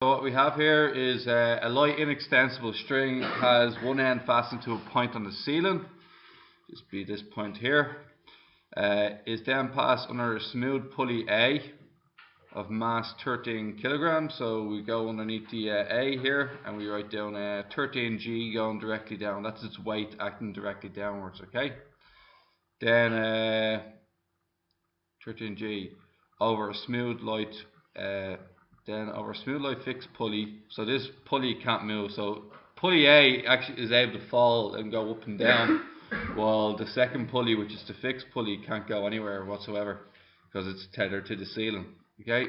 So what we have here is a light inextensible string has one end fastened to a point on the ceiling, just be this point here, is then passed under a smooth pulley A of mass 13 kilograms. So we go underneath the A here and we write down 13G going directly down. That's its weight acting directly downwards, okay? Then 13G over a smooth light fixed pulley. So this pulley can't move. So pulley A actually is able to fall and go up and down, while the second pulley, which is the fixed pulley, can't go anywhere whatsoever because it's tethered to the ceiling. Okay,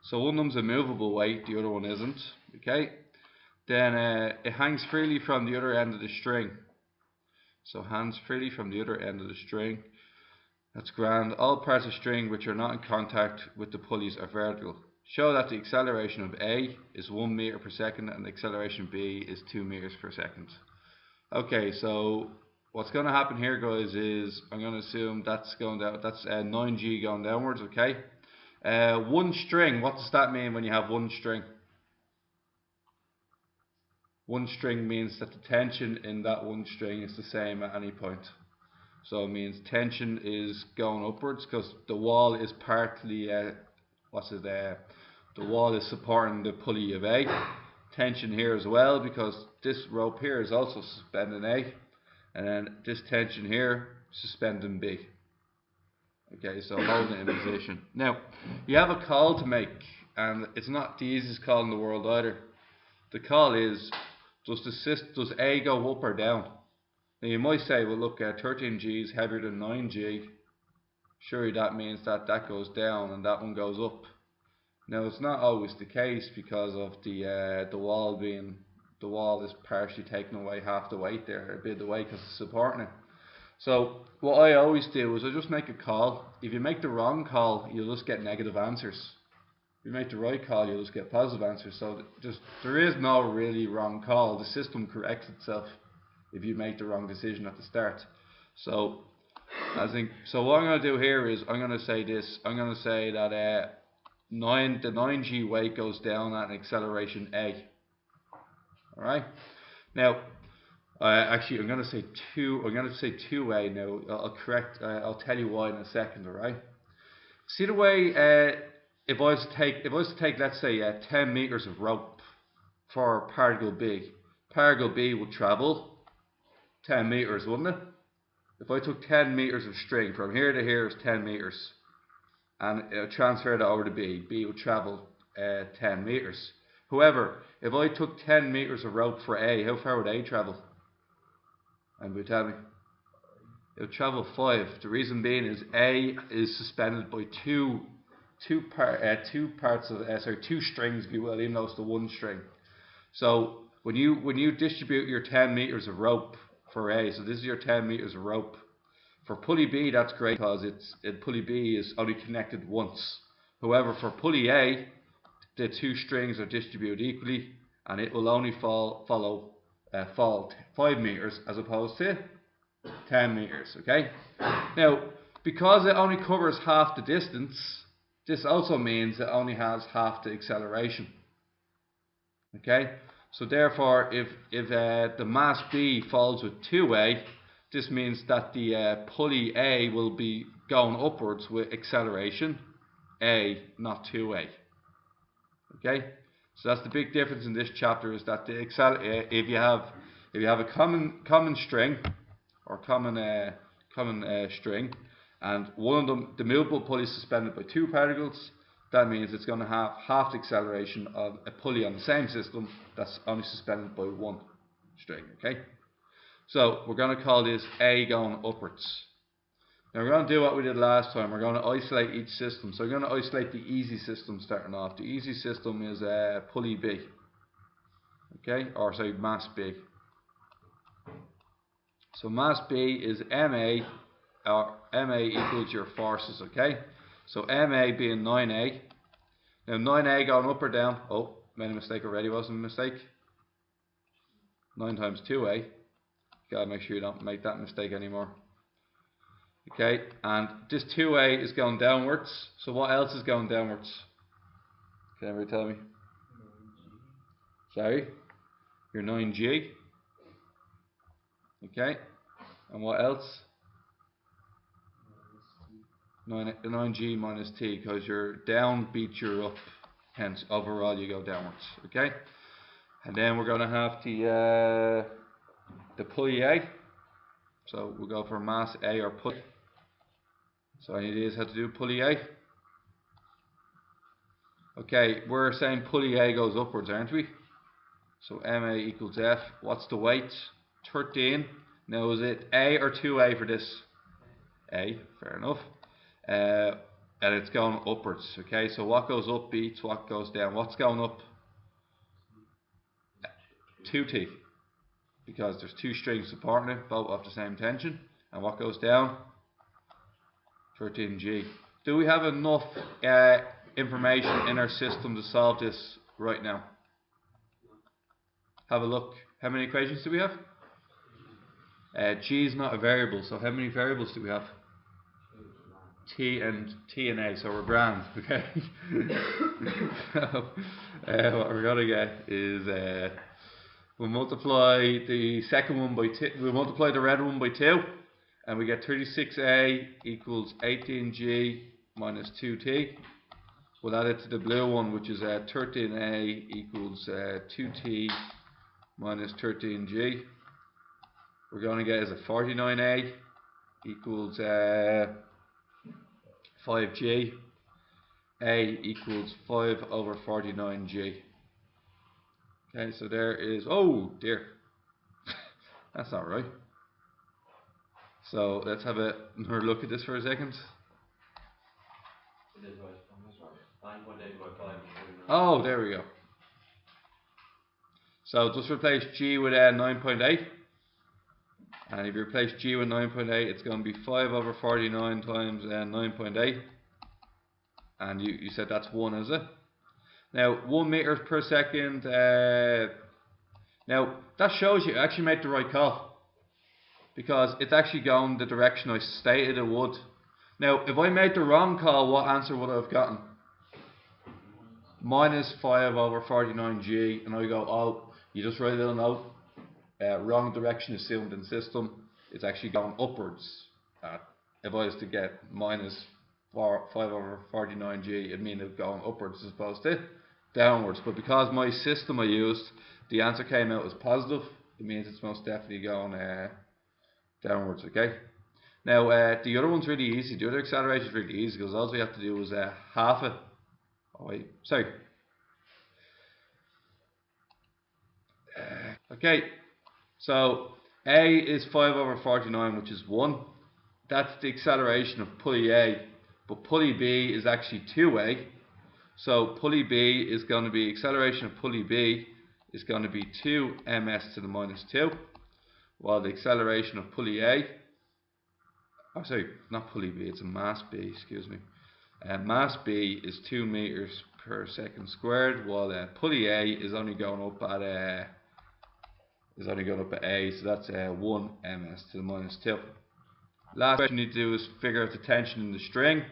so one of them's a movable weight, the other one isn't. Okay, then it hangs freely from the other end of the string. So hangs freely from the other end of the string. That's grand. All parts of string which are not in contact with the pulleys are vertical. Show that the acceleration of A is 1 meter per second and the acceleration of B is 2 meters per second. Okay, so what's going to happen here, guys, is I'm going to assume that's going down. That's 9G going downwards. Okay. One string. What does that mean when you have one string? One string means that the tension in that one string is the same at any point. So it means tension is going upwards because the wall is partly the wall is supporting the pulley of A. Tension here as well because this rope here is also suspending A, and then this tension here suspending B. Okay, so holding it in position. Now you have a call to make, and it's not the easiest call in the world either. The call is, does A go up or down? Now you might say, well look, 13G is heavier than 9G. Surely that means that goes down and that one goes up. Now it's not always the case because of the wall is partially taking away half the weight there, a bit of the weight because it's supporting it. So what I always do is I just make a call. If you make the wrong call, you'll just get negative answers. If you make the right call, you'll just get positive answers. So there is no really wrong call. The system corrects itself if you make the wrong decision at the start. So what I'm going to do here is I'm going to say this. I'm going to say that the 9G weight goes down at an acceleration A. All right. Now, actually, I'm going to say 2A now. I'll tell you why in a second. All right. See the way if I was to take let's say 10 meters of rope for particle B. Particle B would travel 10 meters, wouldn't it? If I took 10 meters of string from here to here is 10 meters, and transfer that over to B, B would travel 10 meters. However, if I took 10 meters of rope for A, how far would A travel? And would tell me? It would travel 5. The reason being is A is suspended by two strings, if you will, even though it's the one string. So when you distribute your 10 meters of rope for A, so this is your 10 meters of rope. For pulley B, that's great because pulley B is only connected once. However, for pulley A, the two strings are distributed equally, and it will only fall 5 meters as opposed to 10 meters. Okay. Now, because it only covers half the distance, this also means it only has half the acceleration. Okay. So therefore, if the mass B falls with 2A, this means that the pulley A will be going upwards with acceleration A, not 2A. Okay, so that's the big difference in this chapter, is that if you have a common string or common string, and one of them, the movable pulley is suspended by two particles, that means it's going to have half the acceleration of a pulley on the same system that's only suspended by one string. Okay. So we're going to call this A going upwards. Now we're going to do what we did last time. We're going to isolate each system. So we're going to isolate the easy system starting off. The easy system is pulley B. Okay, or say mass B. So mass B is MA, or MA equals your forces. Okay, so MA being 9A. Now 9A going up or down. Oh, made a mistake already. Wasn't a mistake. 9 times 2A. Gotta make sure you don't make that mistake anymore. Okay, and this 2A is going downwards. So what else is going downwards? Can anybody tell me? Sorry, your 9G. Okay, and what else? 9G minus T, because your down beats your up, hence overall you go downwards. Okay, and then we're going to have the pulley A. So we'll go for mass A or pulley. So any ideas how to do pulley A? Okay, we're saying pulley A goes upwards, aren't we? So MA equals F. What's the weight? 13. Now is it A or 2A for this? A, fair enough. And it's going upwards. Okay, so what goes up beats what goes down. What's going up? 2T. Because there's two strings supporting it, both of the same tension. And what goes down? 13G. Do we have enough information in our system to solve this right now? Have a look. How many equations do we have? G is not a variable, so how many variables do we have? T and A, so we're grand, okay? So, what we're going to get is we'll multiply the second one by 2, we'll multiply the red one by 2, and we get 36A equals 18G minus 2T. We'll add it to the blue one, which is 13A equals 2T minus 13G. We're going to get is a 49A equals 5G. A equals 5 over 49G. Okay, so there is, oh dear, that's not right. So let's have another look at this for a second. It is right. 9.8 by 5. Oh, there we go. So just replace G with 9.8. And if you replace G with 9.8, it's going to be 5 over 49 times 9.8. And you said that's 1, is it? Now, 1 meters per second. Now, that shows you actually made the right call. Because it's actually going the direction I stated it would. Now, if I made the wrong call, what answer would I have gotten? Minus 5 over 49G. And I go, oh, you just write it on out. Wrong direction assumed in system. It's actually going upwards. If I was to get minus 5 over 49G, it'd mean it going upwards as opposed to downwards. But because my system I used, the answer came out as positive, it means it's most definitely going downwards. Okay. Now the other one's really easy. The other acceleration is really easy because all we have to do is half it. Oh wait, sorry. Okay. So A is 5 over 49, which is 1. That's the acceleration of pulley A. But pulley B is actually 2A. So pulley B is going to be, acceleration of pulley B is going to be 2 ms to the minus 2. While the acceleration of pulley A, oh sorry, not pulley B, it's a mass B, excuse me. Mass B is 2 meters per second squared, while pulley A is only going up at A, so that's 1 ms to the minus 2. Last question you need to do is figure out the tension in the string.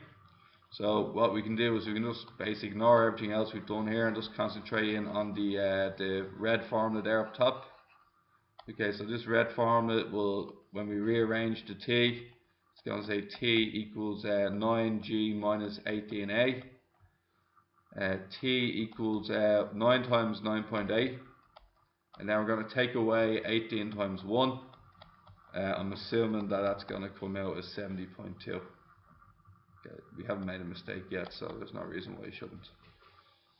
So what we can do is we can just basically ignore everything else we've done here and just concentrate in on the red formula there up top. Okay, so this red formula will, when we rearrange the T, it's going to say T equals 9G minus 18A. T equals 9 times 9.8. And then we're going to take away 18 times 1. I'm assuming that that's going to come out as 70.2. Okay, we haven't made a mistake yet, so there's no reason why you shouldn't.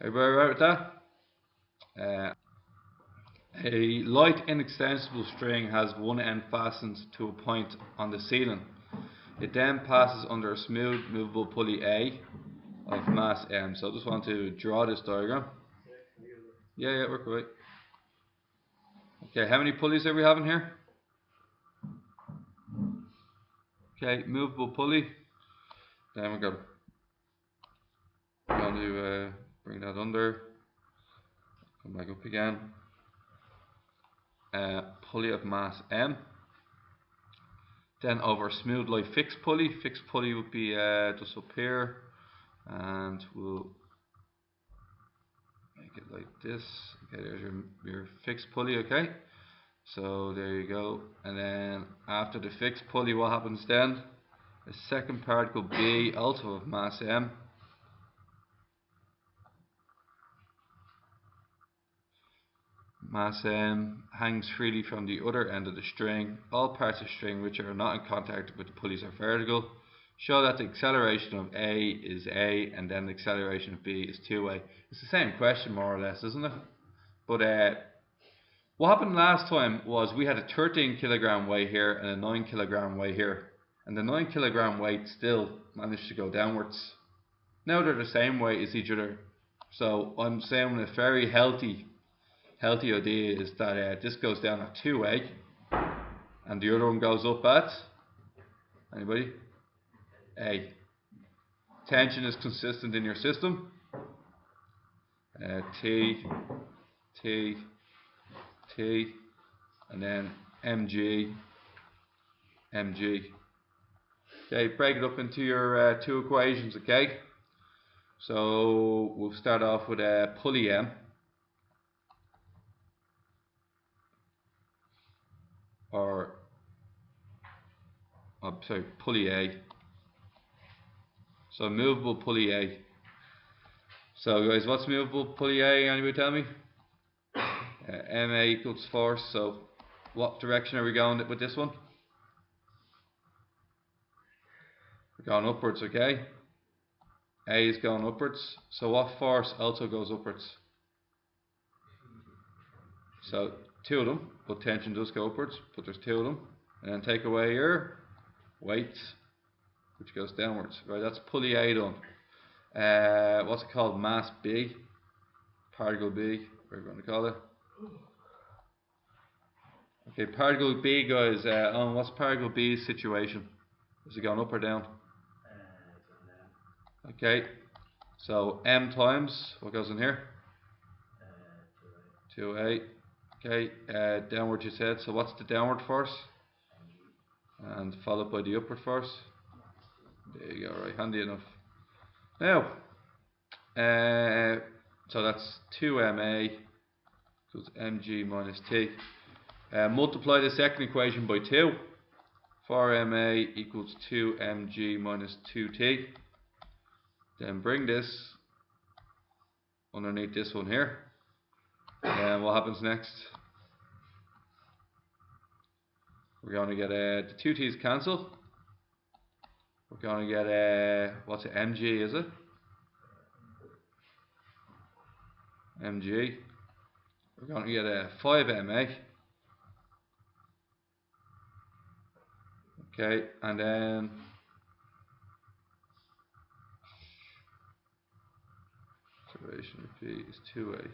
Everybody right with that? A light inextensible string has one end fastened to a point on the ceiling. It then passes under a smooth movable pulley A of mass M. So I just want to draw this diagram. Yeah, work away. Okay, how many pulleys are we having here? Okay, movable pulley. Then we're going to bring that under. Come back up again. Pulley of mass M. Then over smooth like fixed pulley. Fixed pulley would be just up here, and we'll make it like this. Okay, there's your fixed pulley, okay? So there you go. And then after the fixed pulley, what happens then? The second particle B, also of mass M, mass M hangs freely from the other end of the string. All parts of the string which are not in contact with the pulleys are vertical. Show that the acceleration of A is A and then the acceleration of B is 2A. It's the same question more or less, isn't it? But what happened last time was we had a 13 kilogram weight here and a 9 kilogram weight here. And the 9 kilogram weight still managed to go downwards. Now they're the same weight as each other. So I'm saying a very healthy idea is that this goes down at 2A and the other one goes up at, anybody? A. Tension is consistent in your system. T, T, T, and then mg, mg. Okay, break it up into your two equations, okay? So we'll start off with pulley M, or sorry, pulley A. So movable pulley A. So guys, what's movable pulley A? Anybody tell me? MA equals force. So what direction are we going with this one? We're going upwards, okay? A is going upwards. So what force also goes upwards? So two of them, but tension does go upwards, but there's two of them. And then take away your weight, which goes downwards. Right, that's pulley A done. What's it called? Mass B, particle B, whatever you want to call it. Okay, particle B, guys. What's particle B's situation? Is it going up or down? Okay, so M times what goes in here? 2A. Okay, downward you said. So what's the downward force? And followed by the upward force. There you go. Right, handy enough. Now, so that's 2ma equals mg minus t. Multiply the second equation by 2. 4ma equals 2mg minus 2t. Then bring this underneath this one here. And what happens next? We're going to get the 2t's cancel. We're going to get what's it? Mg, is it? Mg. We're going to get a 5ma. Okay, and then acceleration of P is 2a.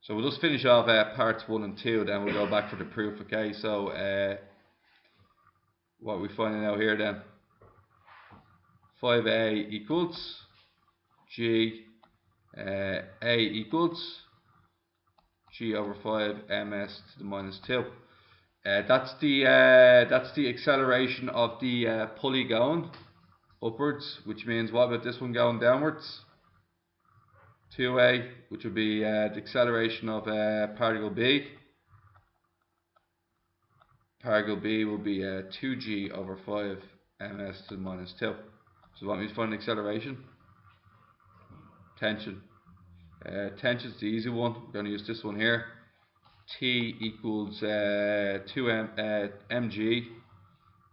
So we'll just finish off parts 1 and 2, then we'll go back for the proof. Okay, so what are we finding out here then? 5a equals g, a equals g over 5 ms to the minus 2. That's the acceleration of the pulley going upwards, which means what about this one going downwards? 2a, which would be the acceleration of particle B. Particle B will be 2g over 5 ms to the minus 2. So what means find the acceleration? Tension. Tension's the easy one. We're going to use this one here. T equals 2mg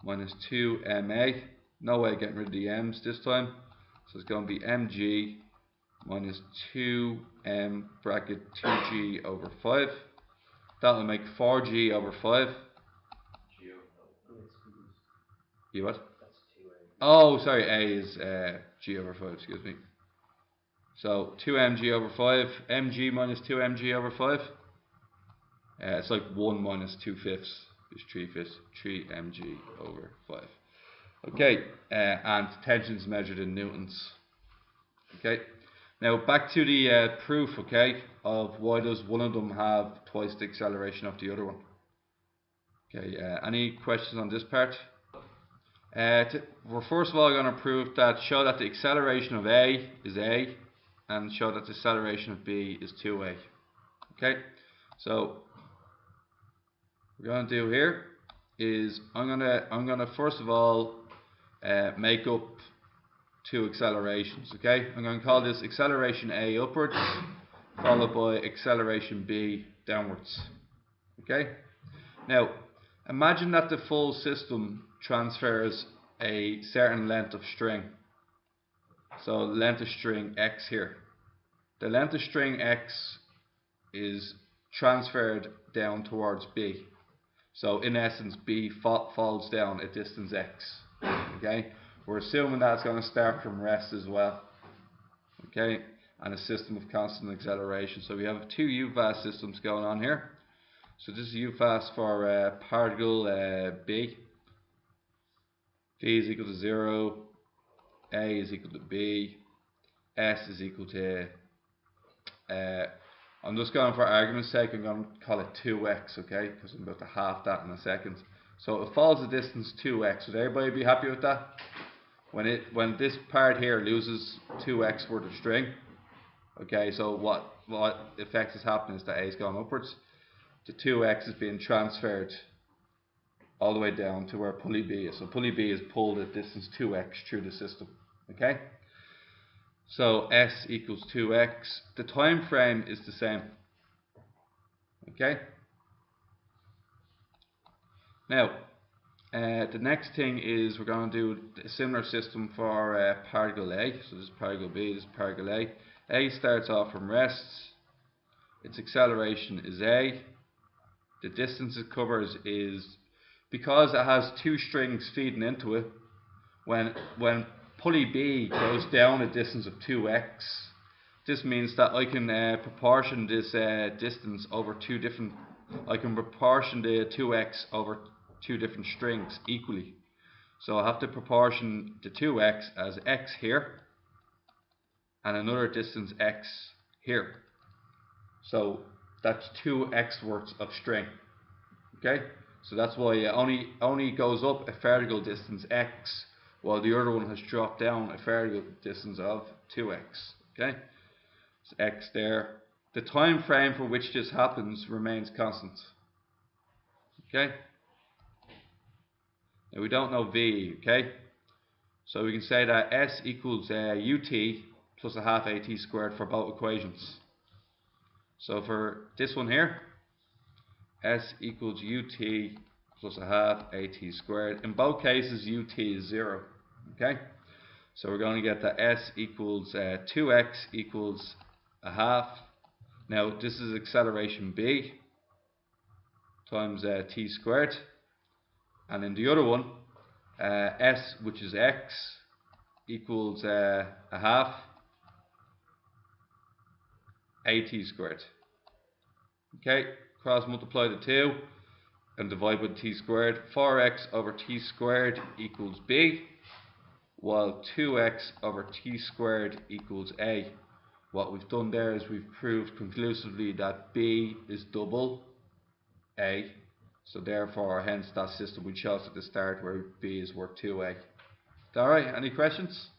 minus 2ma. No way of getting rid of the m's this time. So it's going to be mg minus 2m bracket 2g over 5. That will make 4g over 5. You what? Oh, sorry, a is g over 5, excuse me. So 2mg over 5, mg minus 2mg over 5. It's like 1 minus 2/5 is 3/5, 3mg over 5. Okay, and tension is measured in newtons. Okay, now back to the proof, okay, of why does one of them have twice the acceleration of the other one. Okay, any questions on this part? We're first of all going to prove that, show that the acceleration of A is A, and show that the acceleration of B is 2A. Okay, so what we're going to do here is I'm gonna first of all make up two accelerations. Okay, I'm going to call this acceleration A upwards, followed by acceleration B downwards. Okay, now imagine that the full system transfers a certain length of string. So the length of string X here. The length of string X is transferred down towards B. So in essence, B falls down at distance X. Okay, we're assuming that's going to start from rest as well. Okay, and a system of constant acceleration. So we have two u-fast systems going on here. So this is u-fast for particle B. V is equal to 0, A is equal to B, S is equal to, I'm just going for argument's sake, I'm going to call it 2x, okay, because I'm about to half that in a second. So it follows the distance 2x. Would everybody be happy with that? When this part here loses 2x worth of string, okay, so what effect is happening is that A is going upwards. The 2x is being transferred all the way down to where pulley B is. So pulley B is pulled at distance 2x through the system. Okay? So S equals 2x. The time frame is the same. Okay? Now, the next thing is we're going to do a similar system for particle A. So this is particle B, this is particle A. A starts off from rest. Its acceleration is A. The distance it covers is, because it has two strings feeding into it, when pulley B goes down a distance of 2x, this means that I can proportion this distance over I can proportion the 2x over two different strings equally. So I have to proportion the 2x as x here, and another distance x here. So that's 2x worths of string. Okay, so that's why it only goes up a vertical distance x, while the other one has dropped down a vertical distance of 2x. Okay, so x there. The time frame for which this happens remains constant. Okay, now we don't know v. Okay, so we can say that s equals ut plus a half at squared for both equations. So for this one here, s equals ut plus a half at squared. In both cases, ut is 0. Okay, so we're going to get that s equals 2x equals a half. Now this is acceleration b times t squared, and in the other one, s, which is x, equals a half at squared. Okay, cross multiply the 2 and divide by t squared. 4x over t squared equals b, while 2x over t squared equals a. What we've done there is we've proved conclusively that b is double a, so therefore hence that system we chose at the start where b is worth 2a. Alright, any questions?